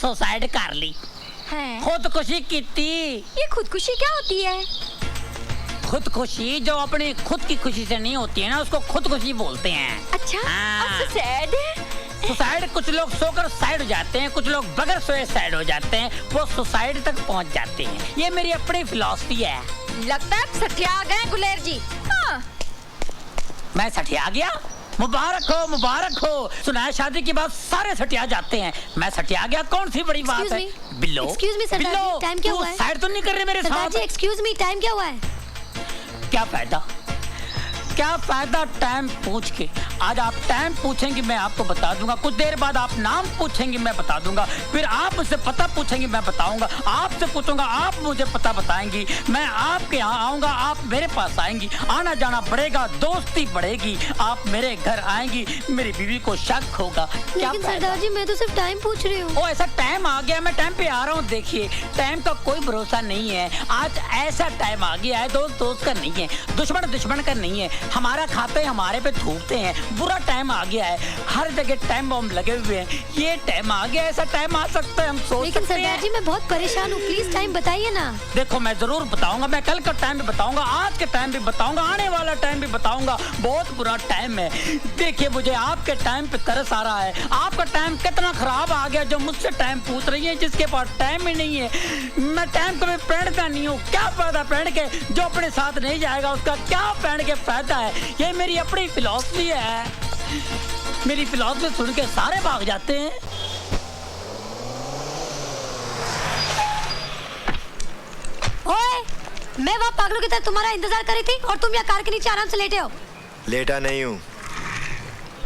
Suicide कर ली है? खुदकुशी की थी। ये खुदकुशी क्या होती है? खुदकुशी जो अपनी खुद की खुशी से नहीं होती है ना, उसको खुदकुशी बोलते हैं। अच्छा, हाँ। सुसाइड? सुसाइड कुछ लोग सोकर साइड हो जाते हैं, कुछ लोग बगैर सोए साइड हो जाते हैं, वो सुसाइड तक पहुंच जाते हैं। ये मेरी अपनी फिलॉसफी है। लगता है सठिया गए गुलेर जी। हाँ। मैं सठिया गया? मुबारक हो, मुबारक हो। सुना है शादी के बाद सारे सटिया जाते हैं, मैं सटिया गया, कौन सी बड़ी बात है? बिल्लो, एक्सक्यूज मी सरदार जी, टाइम क्या हुआ है? साइड तो नहीं कर रहे मेरे साथ? सरदार जी एक्सक्यूज मी, टाइम क्या हुआ है? क्या फायदा, क्या फायदा टाइम पूछ के? आज आप टाइम पूछेंगे मैं आपको बता दूंगा, कुछ देर बाद आप नाम पूछेंगे मैं बता दूंगा, फिर आप मुझसे पता पूछेंगे मैं बताऊंगा, आपसे पूछूंगा आप मुझे पता बताएंगी, मैं आपके यहाँ आऊंगा आप मेरे पास आएंगी, आना जाना बढ़ेगा, दोस्ती बढ़ेगी, आप मेरे घर आएंगी, मेरी बीवी को शक होगा। लेकिन सरदार जी मैं तो सिर्फ टाइम पूछ रही हूँ। ओ ऐसा टाइम आ गया, मैं टाइम पे आ रहा हूँ। देखिए टाइम का कोई भरोसा नहीं है, आज ऐसा टाइम आ गया है, दोस्त दोस्त का नहीं है, दुश्मन दुश्मन का नहीं है, हमारा खाते हमारे पे थूकते हैं, बुरा टाइम आ गया है, हर जगह टाइम बम लगे हुए हैं, ये टाइम आ गया, ऐसा टाइम आ सकता है हम सोच लेकिन सकते हैं। सरदार जी मैं बहुत परेशान हूँ, प्लीज टाइम बताइए ना। देखो मैं जरूर बताऊंगा, मैं कल का टाइम भी बताऊंगा, आज के टाइम भी बताऊंगा, आने वाला टाइम भी बताऊंगा, बहुत बुरा टाइम है। देखिए मुझे आपके टाइम पे तरस आ रहा है, आपका टाइम कितना खराब आ गया जो मुझसे टाइम पूछ रही है, जिसके पास टाइम ही नहीं है। मैं टाइम कभी पहनता नहीं हूँ, क्या फायदा पहन के, जो अपने साथ नहीं जाएगा उसका क्या पहन के फायदा है। ये मेरी अपनी फिलॉसफी है, मेरी फिलॉसफी सुन के सारे भाग जाते हैं। ओए, मैं वहाँ पागलों की तरह तुम्हारा इंतजार कर रही थी और तुम यहाँ कार के नीचे आराम से लेटे हो। लेटा नहीं हूँ,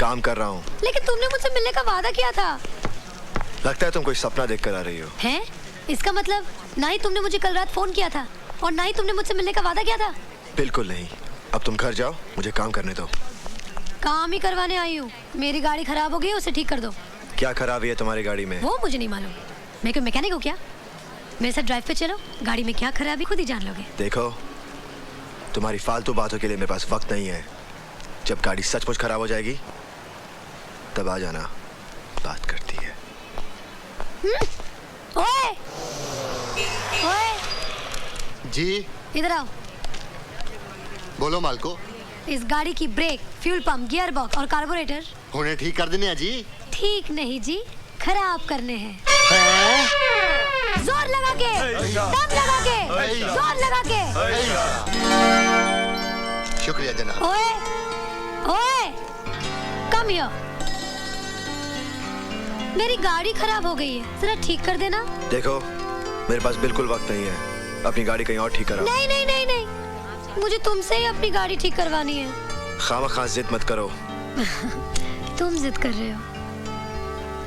काम कर रहा हूँ। लेकिन तुमने मुझसे मिलने का वादा किया था। लगता है तुम कोई सपना देख कर आ रही हो। हैं? इसका मतलब ना ही तुमने मुझे कल रात फोन किया था और ना ही तुमने मुझसे मिलने का वादा किया था। बिल्कुल नहीं। अब तुम घर जाओ, मुझे काम करने दो। काम ही करवाने आई हूँ। मेरी गाड़ी खराब हो गई, उसे ठीक कर दो। क्या खराबी है तुम्हारी गाड़ी में? वो मुझे नहीं मालूम, मैं कोई मैकेनिक हूँ क्या? मेरे साथ ड्राइव पे चलो, गाड़ी में क्या खराबी खुद ही जान लोगे। देखो तुम्हारी फालतू बातों के लिए मेरे पास वक्त नहीं है। जब गाड़ी सचमुच खराब हो जाएगी तब आ जाना, बात करती है। ओए! ओए! जी इधर आओ। बोलो मालको। इस गाड़ी की brake, fuel pump, gear box और कार्बोरेटर उन्हें ठीक कर देने हैं जी। ठीक नहीं जी, खराब करने हैं। जोर लगा के, दम लगा के, जोर लगा के। शुक्रिया जनाब। ओए, ओए, कम हियर। मेरी गाड़ी खराब हो गई है, जरा ठीक कर देना। देखो मेरे पास बिल्कुल वक्त नहीं है, अपनी गाड़ी कहीं और ठीक कराओ। नहीं नहीं नहीं नहीं, मुझे तुमसे ही अपनी गाड़ी ठीक करवानी है। खामखा जिद मत करो। तुम जिद कर रहे हो,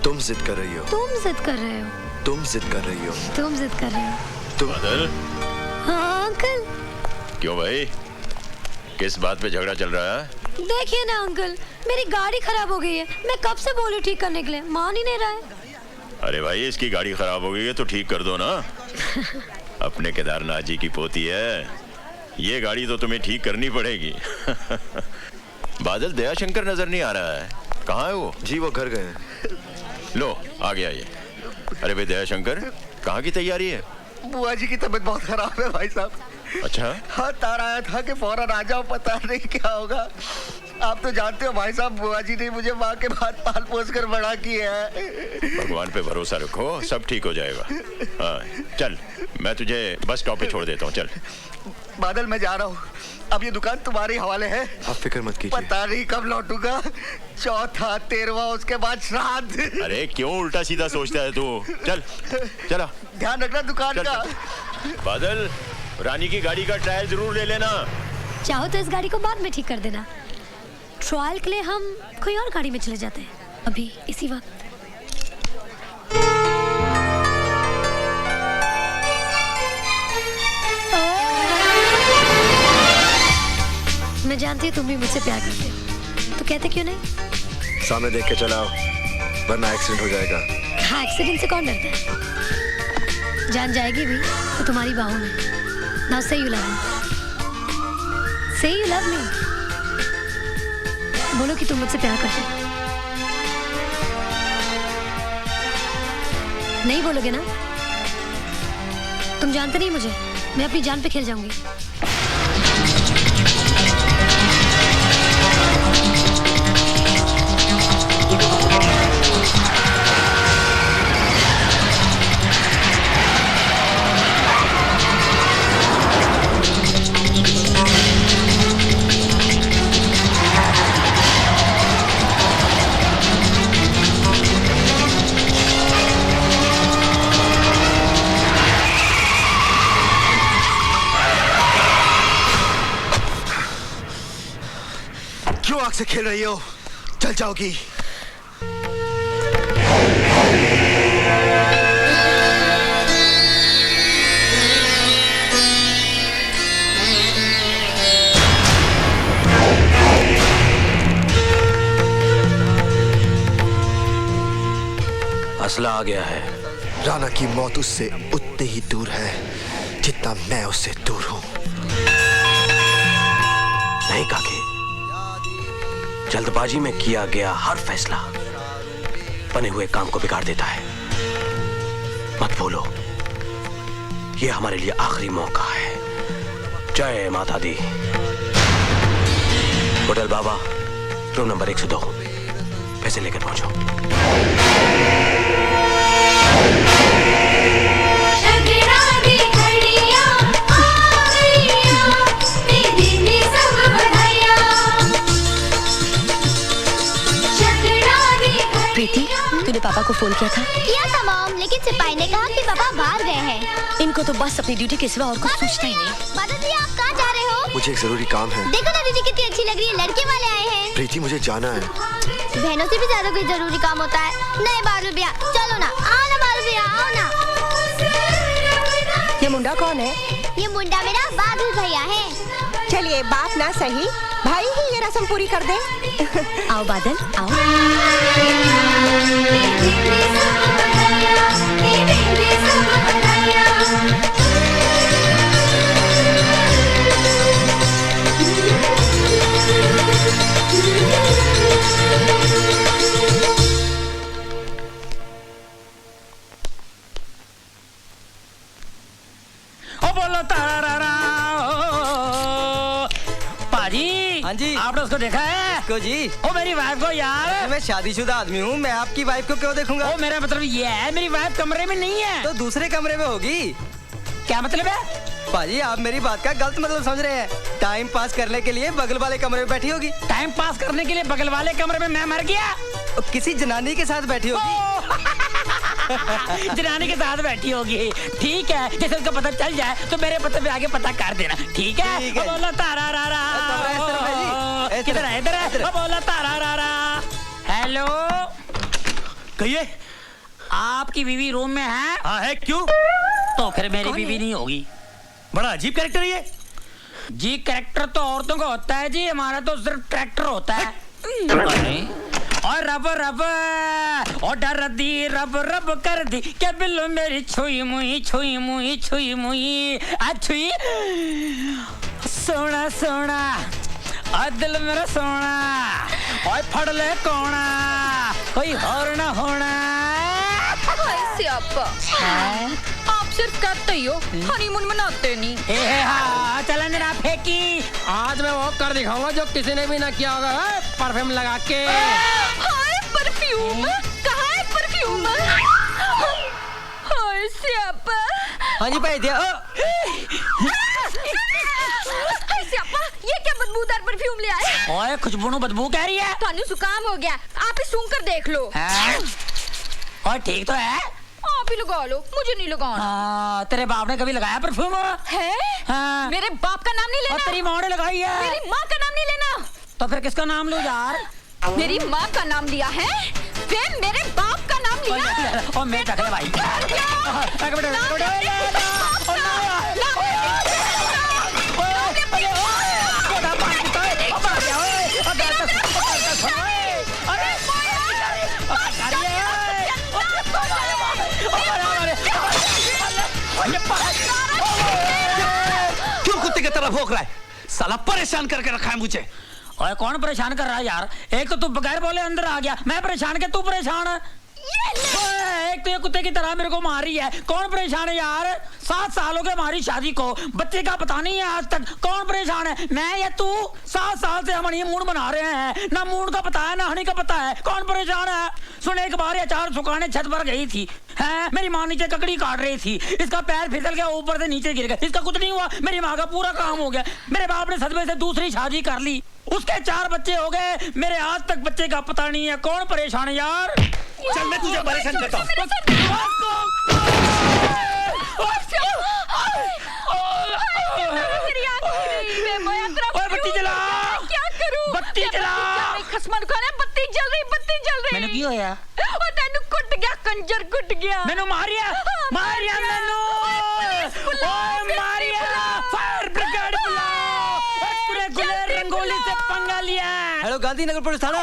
तुम जिद कर रही हो, तुम जिद कर रहे हो, तुम जिद कर रही हो, तुम जिद कर रहे हो। तुम। बादल, हाँ अंकल। क्यों भाई, किस बात पे झगड़ा चल रहा है? देखिए ना अंकल, मेरी गाड़ी खराब हो गई है, मैं कब से बोली ठीक करने के लिए, मान ही नहीं रहा है। अरे भाई इसकी गाड़ी खराब हो गई है तो ठीक कर दो ना। अपने केदारनाथ जी की पोती है, ये गाड़ी तो तुम्हें ठीक करनी पड़ेगी। बादल दयाशंकर नजर नहीं आ रहा है, कहाँ है वो? जी वो घर गए हैं। लो आ गया ये। अरे भाई दयाशंकर, कहाँ की तैयारी है? बुआ जी की तबीयत बहुत खराब है भाई साहब। अच्छा, हाँ तार आया था कि फौरन आ जाओ, पता नहीं क्या होगा। आप तो जानते हो भाई साहब, बुआ जी ने मुझे माँ के बाद पाल पोस कर बड़ा किया है। भगवान पे भरोसा रखो, सब ठीक हो जाएगा। हाँ चल, मैं तुझे बस स्टॉप पे छोड़ देता हूँ, चल। बादल मैं जा रहा हूँ, अब ये दुकान तुम्हारे हवाले है। आप फिक्र मत कीजिए। पता नहीं कब लौटूंगा, चौथा 13वां उसके बाद श्राद्ध। अरे क्यों उल्टा सीधा सोचता है तू? चल चला, ध्यान रखना दुकान का। बादल रानी की गाड़ी का ट्रायल जरूर ले लेना। चाहो तो इस गाड़ी को बाद में ठीक कर देना, ट्रायल के लिए हम कोई और गाड़ी में चले जाते हैं अभी इसी वक्त। मैं जानती हूँ तुम भी मुझसे प्यार करते हो, तो कहते क्यों नहीं? सामने देख के चलाओ वरना एक्सीडेंट हो जाएगा। हाँ, एक्सीडेंट से कौन डरता है? जान जाएगी भी तो तुम्हारी बाहों में। Now say you love me. Say you love me. बोलो कि तुम मुझसे प्यार करते हो। नहीं बोलोगे ना? तुम जानते नहीं मुझे, मैं अपनी जान पे खेल जाऊंगी। क्यों आग से खेल रही हो? चल जाओगी। असला आ गया है। राणा की मौत उससे उतनी ही दूर है जितना मैं उससे दूर हूं। नहीं काके, जल्दबाजी में किया गया हर फैसला बने हुए काम को बिगाड़ देता है। मत भूलो, ये हमारे लिए आखिरी मौका है। जय माता दी। होटल बाबा, रूम नंबर 102, पैसे लेकर पहुंचो। प्रीति, तूने पापा को फोन किया था? किया था मॉम, लेकिन सिपाही ने कहा कि पापा बाहर गए हैं। इनको तो बस अपनी ड्यूटी के सिवा और कुछ सोचता ही नहीं। बादल जी, आप कहाँ जा रहे हो? मुझे एक जरूरी काम है। देखो ना दीदी कितनी अच्छी लग रही है, लड़के वाले आए हैं। प्रीति, मुझे जाना है। बहनों से भी ज्यादा कोई जरूरी काम होता है। नहीं बादल भैया, चलो ना, आओ ना बादल भैया, आओ ना। ये मुंडा कौन है? ये मुंडा मेरा बादल भैया है। चलिए, बात ना सही, भाई ही ये रस्म पूरी कर दे। आओ बादल, आओ। ओ बोलो तारा, पाजी। हाँ जी। आपने उसको देखा है? को जी, ओ मेरी वाइफ को यार। मैं शादीशुदा आदमी हूँ, मैं आपकी वाइफ को क्यों देखूंगा? ओ मेरा मतलब ये है, मेरी वाइफ कमरे में नहीं है। तो दूसरे कमरे में होगी। क्या मतलब है? पाजी, आप मेरी बात का गलत मतलब समझ रहे हैं। टाइम पास करने के लिए बगल वाले कमरे में बैठी होगी। टाइम पास करने के लिए बगल वाले कमरे में मैं मर गया? किसी जनानी के साथ बैठी होगी। जनानी के साथ बैठी होगी। ठीक है, जैसे उसका पता चल जाए तो मेरे पते पे आगे पता कर देना। ठीक है? ठीक है। बोला तारा रा रा। किधर है? इधर है। बोला तारा रा रा। हेलो, कहिए। आपकी बीवी रूम में है? हाँ है, क्यों? तो फिर मेरी बीवी नहीं होगी। बड़ा अजीब कैरेक्टर है ये। जी, कैरेक्टर तो औरतों का होता है जी, हमारा तो सिर्फ ट्रैक्टर होता है। और रब रब और डर दी रब रब कर दी क्या बिल्लो मेरी छुई मुई छुई मुई छुई मुई छुई। सोना सोना और दिल मेरा सोना और फड़ ले कोना कोई और ना होना। आप सिर्फ कहते ही हो, हनीमून मनाते नहीं। हाँ, चला मेरा फेंकी। आज मैं वो कर दिखाऊंगा जो किसी ने भी ना किया होगा। परफ्यूम लगा के। हाय परफ्यूम, कहाँ है परफ्यूम? हाय स्यापा। हाँ जी भाई दिया। हाय स्यापा, ये क्या बदबूदार परफ्यूम ले आए? ओए, खुशबू बदबू कह रही है। थानू जुकाम हो गया, आप ही सूंघ कर देख लो। और ठीक तो है? आप ही लगा लो, मुझे नहीं लगाना। तेरे बाप ने कभी लगाया परफ्यूम? है? हाँ। मेरे बाप का नाम नहीं लेना। और तेरी माँ ने लगाई है। मेरी माँ का नाम नहीं लेना। तो फिर किसका नाम लूं यार? मेरी माँ का नाम लिया है, फिर मेरे बाप का नाम लिया। और मैं टकले भाई। क्यों कुत्ते की तरह भौंक रहा है? साला परेशान करके रखा है मुझे। ओए, कौन परेशान कर रहा है यार? एक तो तू बगैर बोले अंदर आ गया, मैं परेशान के तू परेशान। एक तो ये कुत्ते की तरह मेरे को मार रही है, कौन परेशान है यार? 7 साल हो गए हमारी शादी को, बच्चे का पता नहीं है आज तक, कौन परेशान है, मैं या तू? 7 साल से हम हनीमून बना रहे हैं, ना मूड का पता है ना हनी का पता है, कौन परेशान है? सुन, एक बार अचार सुखाने छत पर गई थी, है मेरी माँ नीचे ककड़ी काट रही थी, इसका पैर फिसल गया, ऊपर से नीचे गिर गया, इसका कुछ नहीं हुआ, मेरी माँ का पूरा काम हो गया। मेरे बाप ने सदमे से दूसरी शादी कर ली, उसके 4 बच्चे हो गए, मेरे आज तक बच्चे का पता नहीं है, कौन परेशान है यार? चल मैं तुझे परेशान करता हूँ। बत्ती जला, क्या करूं? बत्ती जला। खसमन खाने बत्ती जल रही, बत्ती जल रही। मैंने क्यों होया? ओ तेनू कुट गया, कंजर कुट गया। मैंने मारिया, मारिया मैनू, ओए मारिया, फायर ब्रिगेड बुलाओ, पूरे गुलेर रंगोली से पंगा लिया। हेलो गांधीनगर पुलिस थाना।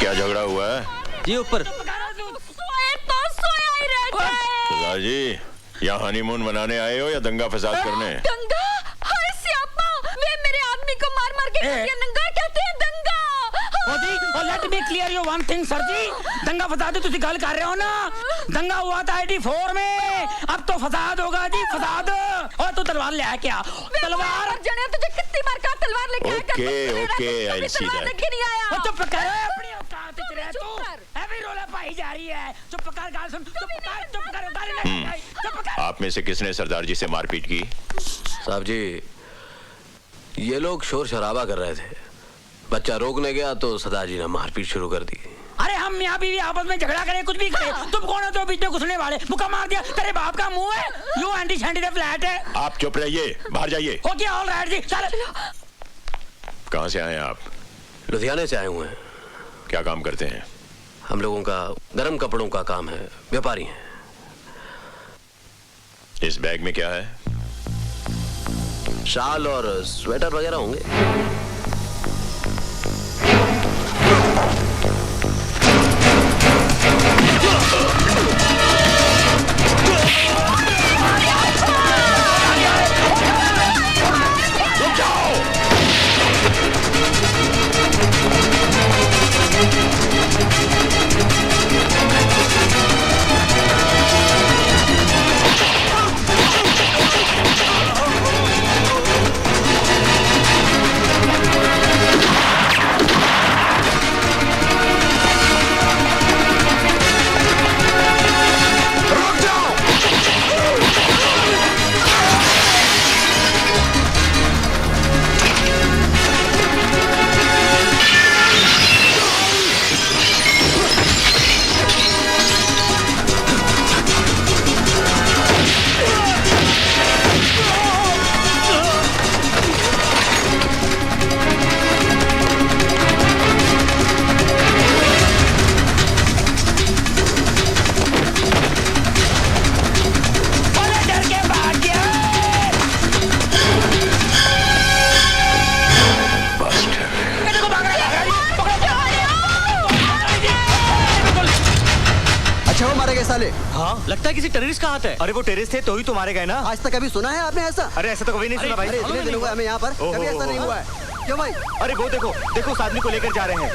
क्या झगड़ा हुआ है? जी ऊपर। सोए तो सोया ही रहता है। सरदार जी, यहाँ हनीमून मनाने आए हो या दंगा फसाद करने? दंगा? हाय स्यापा, वे मेरे आदमी को मार मार के नंगा कहते हैं दंगा। और let me clear you one thing sir ji, दंगा फसाद तुसी गल कर रहे हो ना, दंगा हुआ था 84 में, अब तो फसाद होगा जी, फसाद। और तू तलवार ले आया क्या? तलवार जने तुझे कितनी बार कहा तलवार लेके आया? Okay I see that. लेके नहीं आया। चुप कर, अपनी औकात में रह तू, हैवी रोला पाई जा रही है, चुप कर, गाल सुन, चुप कर, गाली नहीं, चुप कर। आप में से किसने सरदार जी से मारपीट की? साहब जी, ये लोग शोर शराबा कर रहे थे, बच्चा रोकने गया तो सरदार जी ने मारपीट शुरू कर दी। अरे हम मियाँ बीवी आपस में झगड़ा करें, कुछ भी करें, तुम कौन हो तो बीच में घुसने वाले? मुक्का मार दिया, तेरे बाप का मुंह है, you anti shanty they flat है। आप चुप रहिए, बाहर जाइए। ओके ऑल राइट जी, चल। कहाँ से आए आप? लुधियाने से आए हुए हैं। क्या काम करते हैं? हम लोगों का गर्म कपड़ों का काम है, व्यापारी हैं। इस बैग में क्या है? शाल और स्वेटर वगैरह होंगे। साले। हाँ, लगता है किसी टेररिस्ट का हाथ है। अरे वो टेररिस्ट थे तो ही तो मारे गए ना। आज तक कभी सुना है आपने ऐसा? अरे ऐसा तो कभी नहीं सुना भाई। इतने दिन हुए हमें यहाँ पर, कभी ऐसा नहीं हुआ है। क्यों भाई? अरे वो देखो देखो उस आदमी को लेकर जा रहे हैं।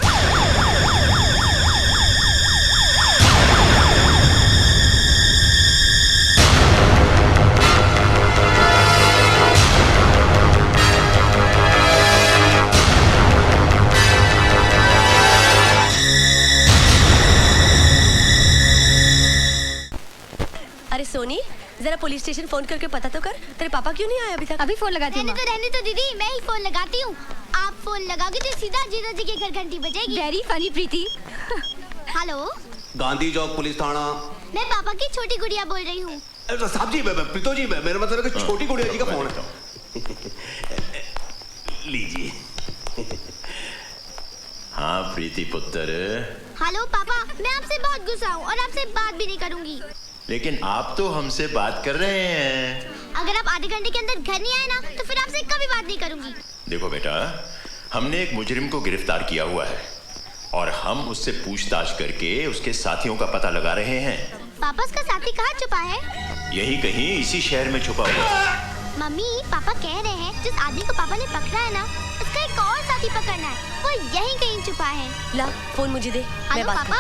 अरे सोनी, जरा पुलिस स्टेशन फोन करके पता तो कर, तेरे पापा क्यों नहीं आए अभी तक? अभी फोन लगाती हूँ। रहने तो दीदी, मैं ही फोन लगाती हूँ। आप फोन लगाओगे तो सीधा जीजा जी के घर घंटी बजेगी। वेरी फनी प्रीति। हेलो, गांधी चौक पुलिस थाना। मैं पापा की छोटी गुड़िया बोल रही हूँ। साहब जी, प्रीतो जी, मेरा मतलब है कि छोटी गुड़िया जी का फोन है। लीजिए। हाँ प्रीति पुत्र। हेलो पापा, मैं आपसे बहुत गुस्सा हूँ और आपसे बात भी नहीं करूँगी। लेकिन आप तो हमसे बात कर रहे हैं। अगर आप आधे घंटे के अंदर घर नहीं आए ना, तो फिर आपसे कभी बात नहीं करूँगी। देखो बेटा, हमने एक मुजरिम को गिरफ्तार किया हुआ है और हम उससे पूछताछ करके उसके साथियों का पता लगा रहे हैं। पापा, उसका साथी कहाँ छुपा है? यही कहीं इसी शहर में छुपा हुआ है। मम्मी, पापा कह रहे हैं जिस आदमी को पापा ने पकड़ा है ना, उसका एक एक और साथी पकड़ना है, वो यहीं कहीं छुपा है। ला फोन मुझे दे, मैं हेलो बात पापा,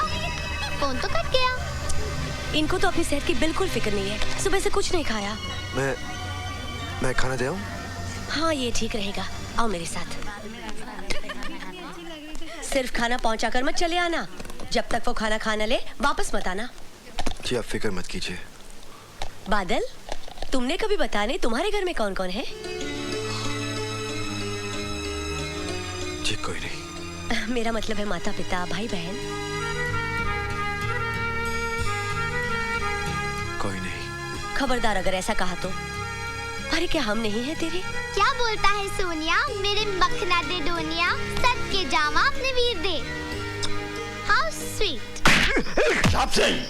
फोन तो कट गया। इनको तो अपनी सेहत की बिल्कुल फिक्र नहीं है, सुबह से कुछ नहीं खाया। मैं खाना दे आऊं? हाँ ये ठीक रहेगा, आओ मेरे साथ। सिर्फ खाना पहुंचा कर मत चले आना, जब तक वो खाना खाना ले वापस मत आना। जी आप फिक्र मत कीजिए। बादल, तुमने कभी बताया नहीं तुम्हारे घर में कौन कौन है? जी कोई नहीं। मेरा मतलब है माता पिता भाई बहन। कोई नहीं। खबरदार अगर ऐसा कहा तो। अरे क्या हम नहीं है तेरे? क्या बोलता है सोनिया, मेरे मखना दे डोनिया, सच के जामा अपने वीर दे। How sweet. साहब सिंह,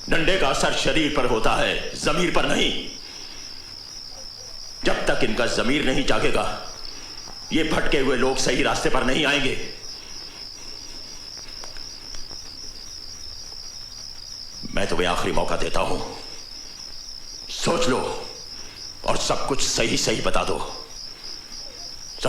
डंडे का असर शरीर पर होता है, जमीर पर नहीं। जब तक इनका जमीर नहीं जागेगा, ये भटके हुए लोग सही रास्ते पर नहीं आएंगे। मैं तुम्हें आखिरी मौका देता हूं, सोच लो और सब कुछ सही सही बता दो।